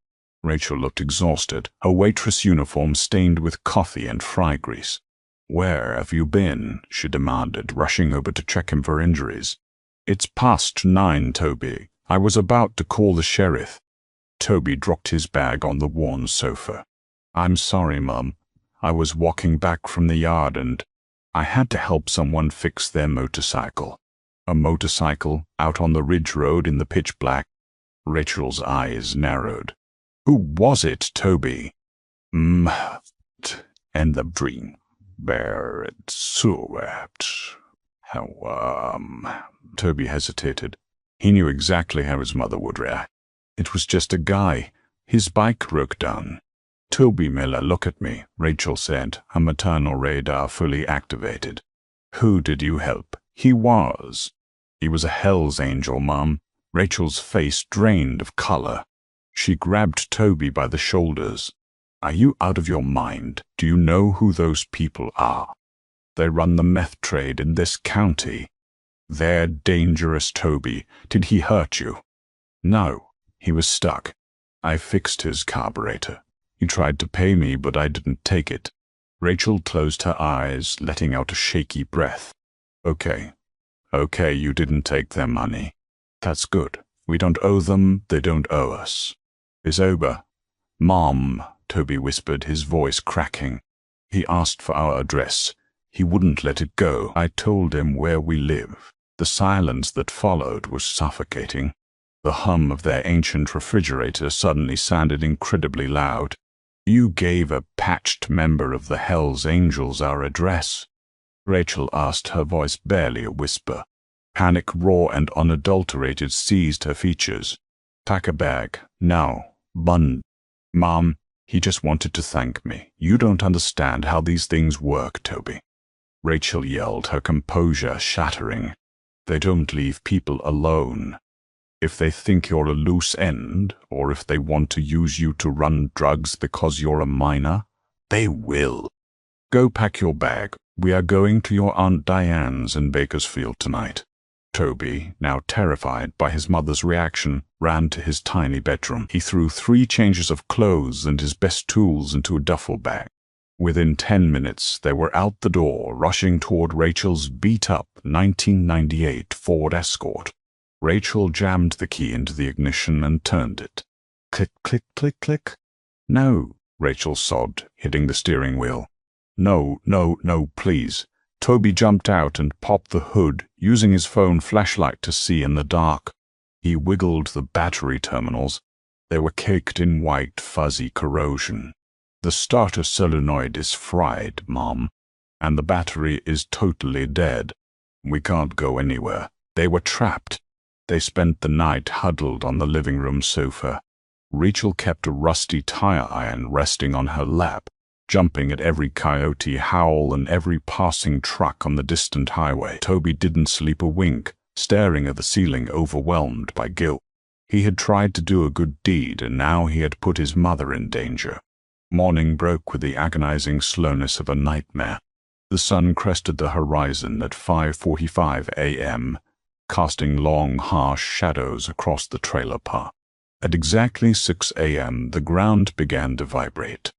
S2: Rachel looked exhausted, her waitress uniform stained with coffee and fry grease. "Where have you been?" she demanded, rushing over to check him for injuries. "It's past 9, Toby. I was about to call the sheriff." Toby dropped his bag on the worn sofa. "I'm sorry, Mum. I was walking back from the yard and I had to help someone fix their motorcycle." "A motorcycle out on the ridge road in the pitch black?" Rachel's eyes narrowed. "Who was it, Toby?" "And the dream. Bear it swept. How, Toby hesitated. He knew exactly how his mother would react. "It was just a guy. His bike broke down." "Toby Miller, look at me," Rachel said, her maternal radar fully activated. "Who did you help?" "He was a Hell's Angel, Mum." Rachel's face drained of color. She grabbed Toby by the shoulders. "Are you out of your mind? Do you know who those people are? They run the meth trade in this county. They're dangerous, Toby. Did he hurt you?" "No. He was stuck. I fixed his carburetor. He tried to pay me, but I didn't take it." Rachel closed her eyes, letting out a shaky breath. Okay, you didn't take their money. That's good. We don't owe them, they don't owe us. It's over." "Mom," Toby whispered, his voice cracking. "He asked for our address. He wouldn't let it go. I told him where we live." The silence that followed was suffocating. The hum of their ancient refrigerator suddenly sounded incredibly loud. "You gave a patched member of the Hells Angels our address?" Rachel asked, her voice barely a whisper. Panic, raw and unadulterated, seized her features. "Pack a bag. Now. Bun." "Mom, he just wanted to thank me. You don't understand how these things work, Toby." Rachel yelled, her composure shattering. "They don't leave people alone. If they think you're a loose end, or if they want to use you to run drugs because you're a minor, they will. Go pack your bag. We are going to your Aunt Diane's in Bakersfield tonight." Toby, now terrified by his mother's reaction, ran to his tiny bedroom. He threw 3 changes of clothes and his best tools into a duffel bag. Within 10 minutes, they were out the door, rushing toward Rachel's beat-up 1998 Ford Escort. Rachel jammed the key into the ignition and turned it. Click, click, click, click. "No," Rachel sobbed, hitting the steering wheel. No, please." Toby jumped out and popped the hood, using his phone flashlight to see in the dark. He wiggled the battery terminals. They were caked in white, fuzzy corrosion. "The starter solenoid is fried, Mom, and the battery is totally dead. We can't go anywhere." They were trapped. They spent the night huddled on the living room sofa. Rachel kept a rusty tire iron resting on her lap, jumping at every coyote howl and every passing truck on the distant highway. Toby didn't sleep a wink, staring at the ceiling, overwhelmed by guilt. He had tried to do a good deed, and now he had put his mother in danger. Morning broke with the agonizing slowness of a nightmare. The sun crested the horizon at 5:45 a.m., casting long, harsh shadows across the trailer park. At exactly 6 a.m., the ground began to vibrate.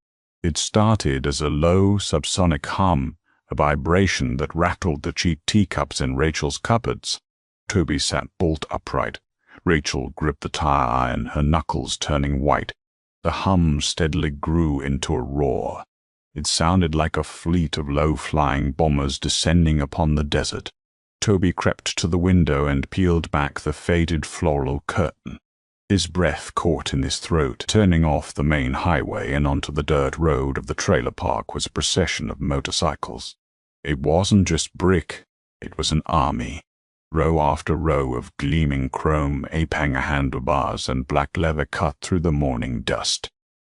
S2: It started as a low, subsonic hum, a vibration that rattled the cheap teacups in Rachel's cupboards. Toby sat bolt upright. Rachel gripped the tire iron, her knuckles turning white. The hum steadily grew into a roar. It sounded like a fleet of low-flying bombers descending upon the desert. Toby crept to the window and peeled back the faded floral curtain. His breath caught in his throat. Turning off the main highway and onto the dirt road of the trailer park was a procession of motorcycles. It wasn't just Brick, it was an army. Row after row of gleaming chrome ape-hanger handlebars and black leather cut through the morning dust.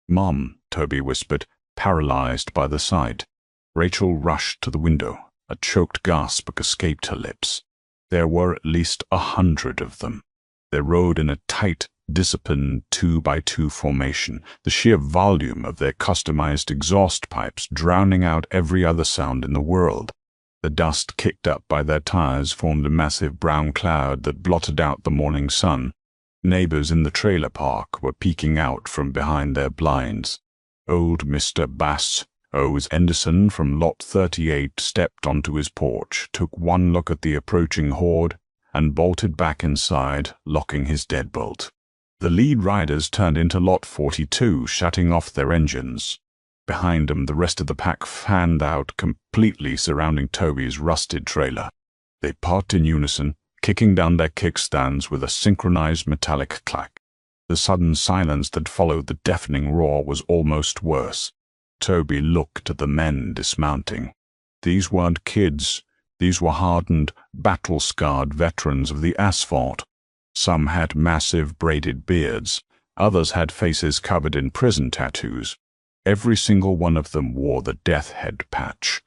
S2: "Mom," Toby whispered, paralyzed by the sight. Rachel rushed to the window. A choked gasp escaped her lips. There were at least 100 of them. They rode in a tight, disciplined 2x2 formation, the sheer volume of their customized exhaust pipes drowning out every other sound in the world. The dust kicked up by their tires formed a massive brown cloud that blotted out the morning sun. Neighbors in the trailer park were peeking out from behind their blinds. Old Mr. Bass Owes Anderson from Lot 38 stepped onto his porch, took one look at the approaching horde, and bolted back inside, locking his deadbolt. The lead riders turned into Lot 42, shutting off their engines. Behind them, the rest of the pack fanned out completely, surrounding Toby's rusted trailer. They parked in unison, kicking down their kickstands with a synchronized metallic clack. The sudden silence that followed the deafening roar was almost worse. Toby looked at the men dismounting. These weren't kids. These were hardened, battle-scarred veterans of the asphalt. Some had massive braided beards. Others had faces covered in prison tattoos. Every single one of them wore the death head patch.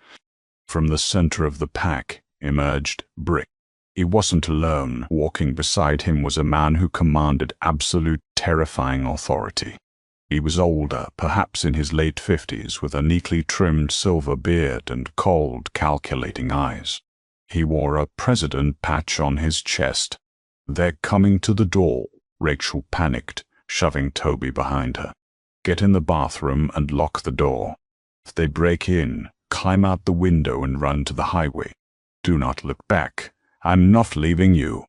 S2: From the center of the pack emerged Brick. He wasn't alone. Walking beside him was a man who commanded absolute, terrifying authority. He was older, perhaps in his late 50s, with a neatly trimmed silver beard and cold, calculating eyes. He wore a president patch on his chest. "They're coming to the door," Rachel panicked, shoving Toby behind her. "Get in the bathroom and lock the door. If they break in, climb out the window and run to the highway. Do not look back. I'm not leaving you,"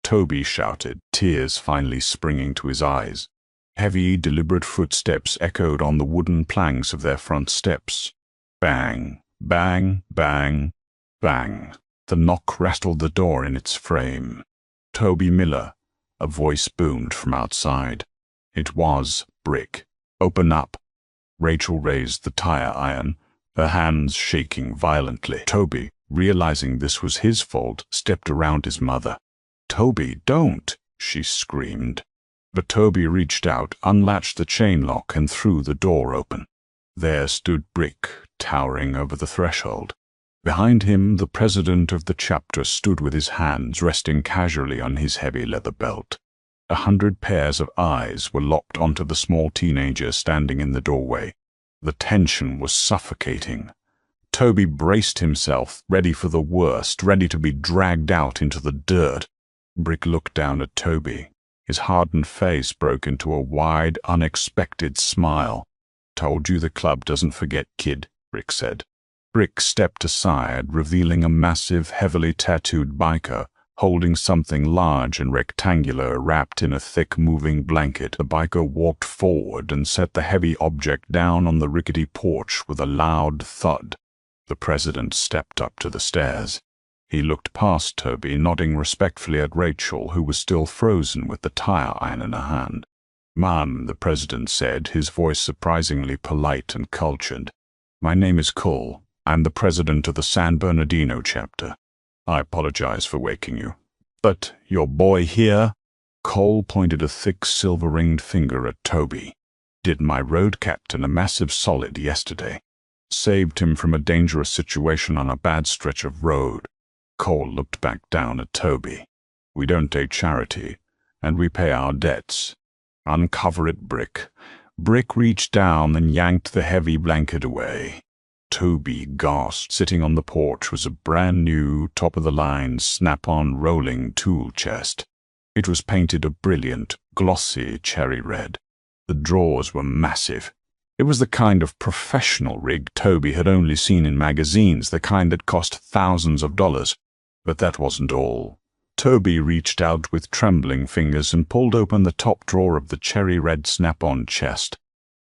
S2: Toby shouted, tears finally springing to his eyes. Heavy, deliberate footsteps echoed on the wooden planks of their front steps. Bang, bang, bang, bang. The knock rattled the door in its frame. "Toby Miller," a voice boomed from outside. It was Brick. "Open up." Rachel raised the tire iron, her hands shaking violently. Toby, realizing this was his fault, stepped around his mother. "Toby, don't!" she screamed. But Toby reached out, unlatched the chain lock, and threw the door open. There stood Brick, towering over the threshold. Behind him, the president of the chapter stood with his hands resting casually on his heavy leather belt. 100 pairs of eyes were locked onto the small teenager standing in the doorway. The tension was suffocating. Toby braced himself, ready for the worst, ready to be dragged out into the dirt. Brick looked down at Toby. His hardened face broke into a wide, unexpected smile. "Told you the club doesn't forget, kid," Brick said. Brick stepped aside, revealing a massive, heavily tattooed biker, holding something large and rectangular wrapped in a thick, moving blanket. The biker walked forward and set the heavy object down on the rickety porch with a loud thud. The president stepped up to the stairs. He looked past Toby, nodding respectfully at Rachel, who was still frozen with the tire iron in her hand. "Ma'am," the president said, his voice surprisingly polite and cultured. "My name is Cole. I'm the president of the San Bernardino chapter. I apologize for waking you. But your boy here?" Cole pointed a thick, silver-ringed finger at Toby. "Did my road captain a massive solid yesterday. Saved him from a dangerous situation on a bad stretch of road." Cole looked back down at Toby. "We don't take charity, and we pay our debts. Uncover it, Brick." Brick reached down and yanked the heavy blanket away. Toby gasped. Sitting on the porch was a brand-new, top-of-the-line, snap-on rolling tool chest. It was painted a brilliant, glossy cherry red. The drawers were massive. It was the kind of professional rig Toby had only seen in magazines, the kind that cost thousands of dollars. But that wasn't all. Toby reached out with trembling fingers and pulled open the top drawer of the cherry-red snap-on chest.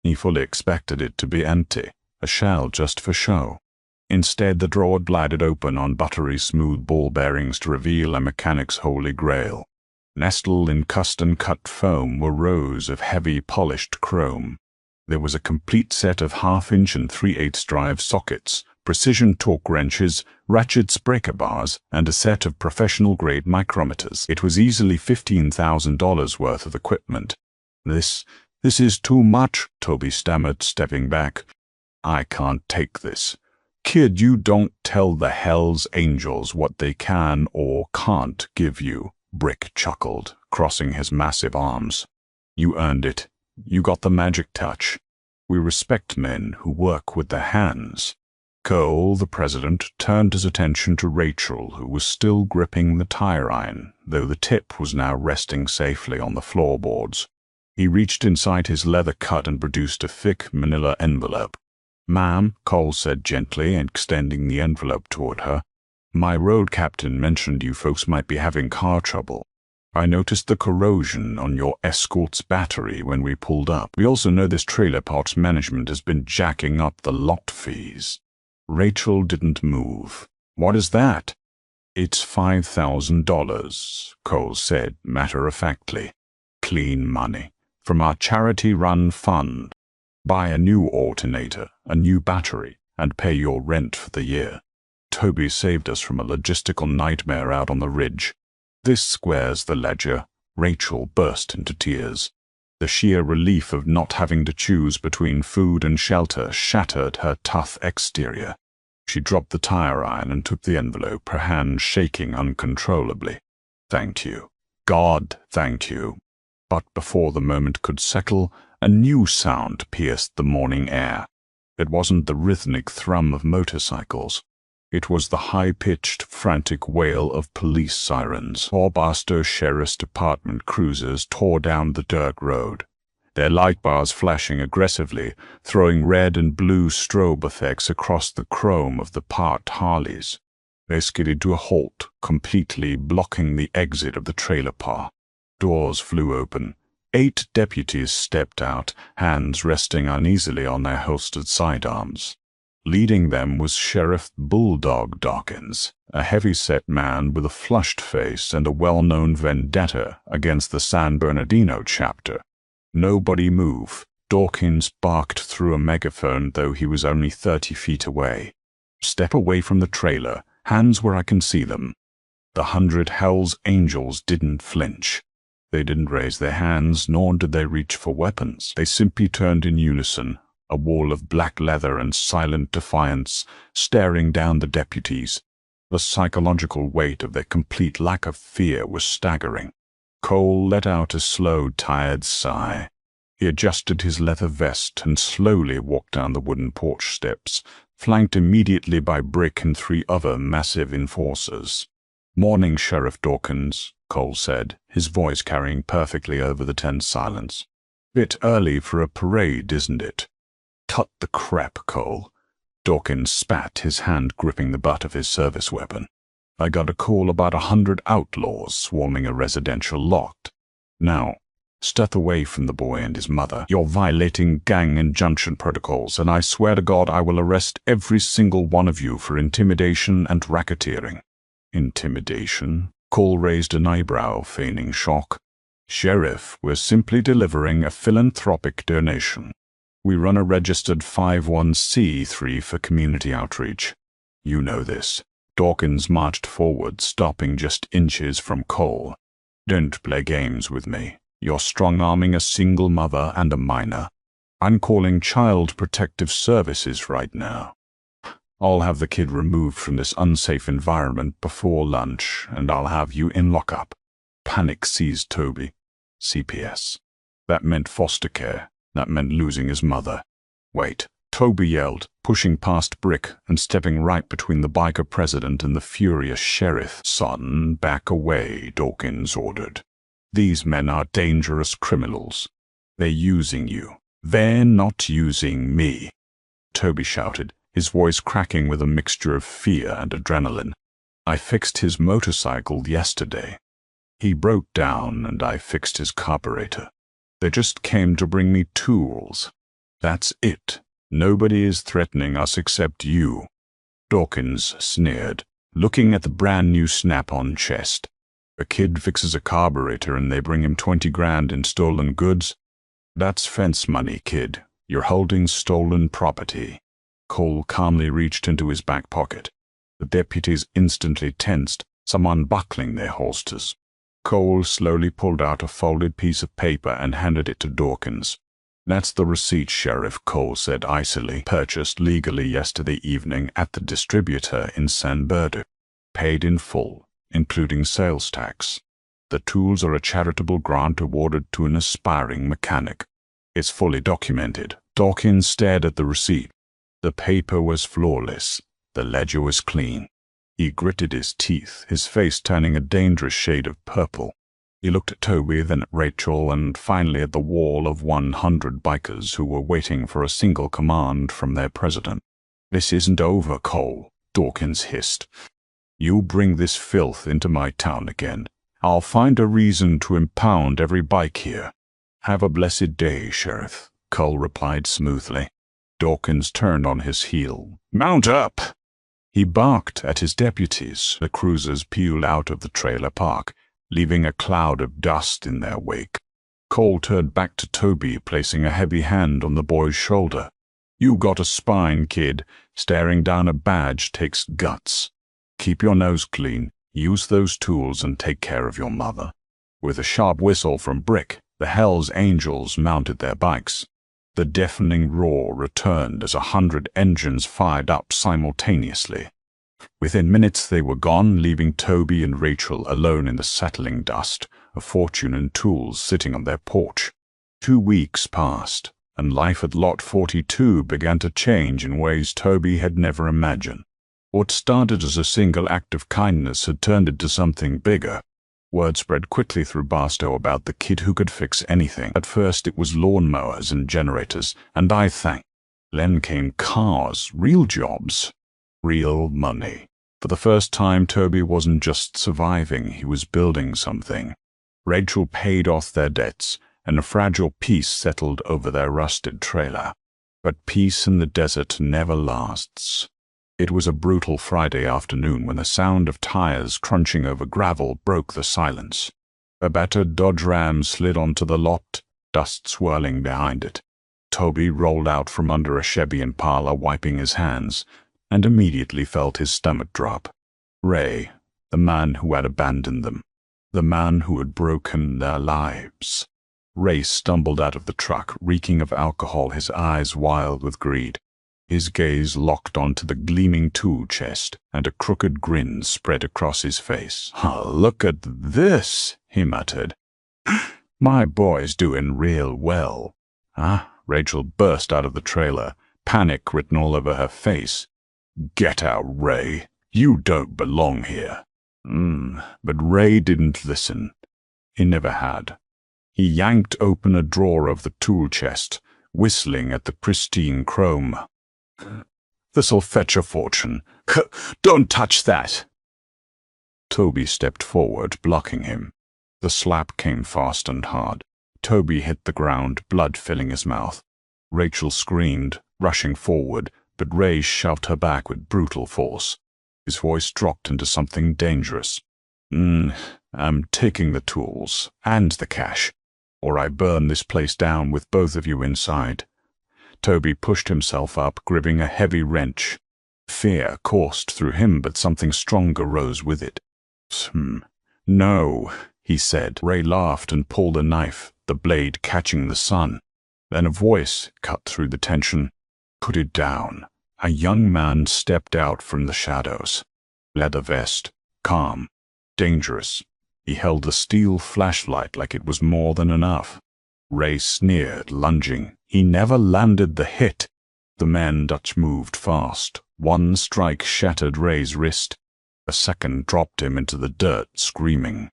S2: He fully expected it to be empty, a shell just for show. Instead, the drawer glided open on buttery smooth ball bearings to reveal a mechanic's holy grail. Nestled in custom-cut foam were rows of heavy polished chrome. There was a complete set of 1/2-inch and 3/8 drive sockets, precision torque wrenches, ratchets, breaker bars, and a set of professional-grade micrometers. It was easily $15,000 worth of equipment. This is too much, Toby stammered, stepping back. I can't take this. Kid, you don't tell the Hell's Angels what they can or can't give you, Brick chuckled, crossing his massive arms. You earned it. You got the magic touch. We respect men who work with their hands. Cole, the president, turned his attention to Rachel, who was still gripping the tire iron, though the tip was now resting safely on the floorboards. He reached inside his leather cut and produced a thick manila envelope. Ma'am, Cole said gently, extending the envelope toward her. My road captain mentioned you folks might be having car trouble. I noticed the corrosion on your escort's battery when we pulled up. We also know this trailer parks management has been jacking up the lot fees. Rachel didn't move. What is that? It's $5,000, Cole said matter-of-factly. Clean money. From our charity-run fund. Buy a new alternator, a new battery, and pay your rent for the year. Toby saved us from a logistical nightmare out on the ridge. This squares the ledger. Rachel burst into tears. The sheer relief of not having to choose between food and shelter shattered her tough exterior. She dropped the tire iron and took the envelope, her hand shaking uncontrollably. Thank you. God, thank you. But before the moment could settle, a new sound pierced the morning air. It wasn't the rhythmic thrum of motorcycles. It was the high-pitched, frantic wail of police sirens. Four Barstow Sheriff's Department cruisers tore down the dirt road, their light bars flashing aggressively, throwing red and blue strobe effects across the chrome of the parked Harleys. They skidded to a halt, completely blocking the exit of the trailer park. Doors flew open. 8 deputies stepped out, hands resting uneasily on their holstered sidearms. Leading them was Sheriff Bulldog Dawkins, a heavy-set man with a flushed face and a well-known vendetta against the San Bernardino chapter. Nobody move. Dawkins barked through a megaphone, though he was only 30 feet away. Step away from the trailer, hands where I can see them. The 100 Hell's Angels didn't flinch. They didn't raise their hands, nor did they reach for weapons. They simply turned in unison, a wall of black leather and silent defiance, staring down the deputies. The psychological weight of their complete lack of fear was staggering. Cole let out a slow, tired sigh. He adjusted his leather vest and slowly walked down the wooden porch steps, flanked immediately by Brick and 3 other massive enforcers. Morning, Sheriff Dawkins, Cole said, his voice carrying perfectly over the tense silence. Bit early for a parade, isn't it? Cut the crap, Cole. Dawkins spat, his hand gripping the butt of his service weapon. I got a call about 100 outlaws swarming a residential lot. Now, step away from the boy and his mother. You're violating gang injunction protocols, and I swear to God I will arrest every single one of you for intimidation and racketeering. Intimidation? Cole raised an eyebrow, feigning shock. Sheriff, we're simply delivering a philanthropic donation. We run a registered 501c3 for community outreach. You know this. Dawkins marched forward, stopping just inches from Cole. Don't play games with me. You're strong-arming a single mother and a minor. I'm calling Child Protective Services right now. I'll have the kid removed from this unsafe environment before lunch, and I'll have you in lockup. Panic seized Toby. CPS. That meant foster care. That meant losing his mother. Wait, Toby yelled, pushing past Brick and stepping right between the biker president and the furious sheriff. Son, back away, Dawkins ordered. These men are dangerous criminals. They're using you. They're not using me. Toby shouted, his voice cracking with a mixture of fear and adrenaline. I fixed his motorcycle yesterday. He broke down and I fixed his carburetor. They just came to bring me tools. That's it. Nobody is threatening us except you. Dawkins sneered, looking at the brand-new Snap-on chest. A kid fixes a carburetor and they bring him 20 grand in stolen goods. That's fence money, kid. You're holding stolen property. Cole calmly reached into his back pocket. The deputies instantly tensed, some unbuckling their holsters. Cole slowly pulled out a folded piece of paper and handed it to Dawkins. That's the receipt, Sheriff, Cole said icily. Purchased legally yesterday evening at the distributor in San Bernardino. Paid in full, including sales tax. The tools are a charitable grant awarded to an aspiring mechanic. It's fully documented. Dawkins stared at the receipt. The paper was flawless. The ledger was clean. He gritted his teeth, his face turning a dangerous shade of purple. He looked at Toby, then at Rachel, and finally at the wall of 100 bikers who were waiting for a single command from their president. "This isn't over, Cole," Dawkins hissed. "You bring this filth into my town again, I'll find a reason to impound every bike here." "Have a blessed day, Sheriff," Cole replied smoothly. Dawkins turned on his heel. "Mount up!" He barked at his deputies. The cruisers peeled out of the trailer park, leaving a cloud of dust in their wake. Cole turned back to Toby, placing a heavy hand on the boy's shoulder. "You got a spine, kid. Staring down a badge takes guts. Keep your nose clean, use those tools, and take care of your mother." With a sharp whistle from Brick, the Hells Angels mounted their bikes. The deafening roar returned as 100 engines fired up simultaneously. Within minutes they were gone, leaving Toby and Rachel alone in the settling dust, a fortune in tools sitting on their porch. 2 weeks passed, and life at Lot 42 began to change in ways Toby had never imagined. What started as a single act of kindness had turned into something bigger. Word spread quickly through Barstow about the kid who could fix anything. At first it was lawnmowers and generators, and then came cars, real jobs, real money. For the first time, Toby wasn't just surviving, he was building something. Rachel paid off their debts, and a fragile peace settled over their rusted trailer. But peace in the desert never lasts. It was a brutal Friday afternoon when the sound of tires crunching over gravel broke the silence. A battered Dodge Ram slid onto the lot, dust swirling behind it. Toby rolled out from under a Chevy Impala, wiping his hands, and immediately felt his stomach drop. Ray, the man who had abandoned them, the man who had broken their lives. Ray stumbled out of the truck, reeking of alcohol, his eyes wild with greed. His gaze locked onto the gleaming tool chest, and a crooked grin spread across his face. "Look at this," he muttered. "My boy's doing real well." Rachel burst out of the trailer, panic written all over her face. "Get out, Ray. You don't belong here." But Ray didn't listen. He never had. He yanked open a drawer of the tool chest, whistling at the pristine chrome. "This'll fetch a fortune. Don't touch that!" Toby stepped forward, blocking him. The slap came fast and hard. Toby hit the ground, blood filling his mouth. Rachel screamed, rushing forward, but Ray shoved her back with brutal force. His voice dropped into something dangerous. "I'm taking the tools, and the cash, or I burn this place down with both of you inside." Toby pushed himself up, gripping a heavy wrench. Fear coursed through him, but something stronger rose with it. "No," he said. Ray laughed and pulled a knife, the blade catching the sun. Then a voice cut through the tension. "Put it down." A young man stepped out from the shadows. Leather vest, calm, dangerous. He held the steel flashlight like it was more than enough. Ray sneered, lunging. He never landed the hit. The man Dutch moved fast. One strike shattered Ray's wrist. A second dropped him into the dirt, screaming.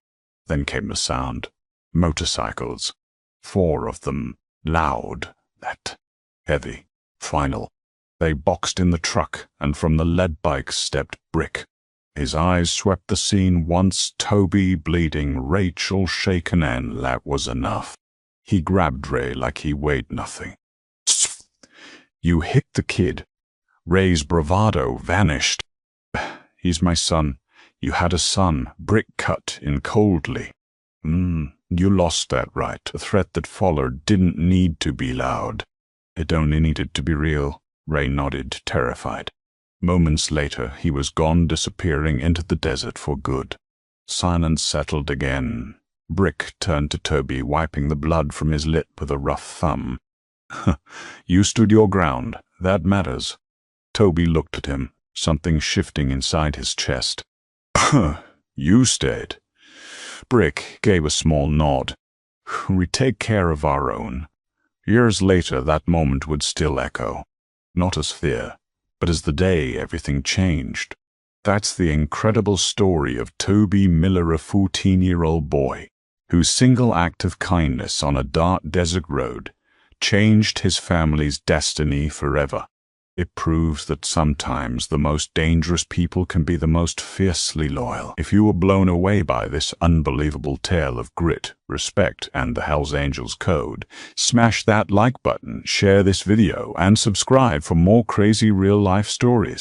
S2: Then came the sound. Motorcycles. 4 of them. Loud. That. Heavy. Final. They boxed in the truck, and from the lead bike stepped Brick. His eyes swept the scene once, Toby bleeding, Rachel shaken, and that was enough. He grabbed Ray like he weighed nothing. You hit the kid. Ray's bravado vanished. He's my son. You had a son, Brick cut in coldly. You lost that right. The threat that followed didn't need to be loud. It only needed to be real. Ray nodded, terrified. Moments later, he was gone, disappearing into the desert for good. Silence settled again. Brick turned to Toby, wiping the blood from his lip with a rough thumb. You stood your ground. That matters. Toby looked at him, something shifting inside his chest. You stayed. Brick gave a small nod. We take care of our own. Years later, that moment would still echo. Not as fear, but as the day everything changed. That's the incredible story of Toby Miller, a 14-year-old boy, whose single act of kindness on a dark desert road changed his family's destiny forever. It proves that sometimes the most dangerous people can be the most fiercely loyal. If you were blown away by this unbelievable tale of grit, respect, and the Hells Angels code, smash that like button, share this video, and subscribe for more crazy real-life stories.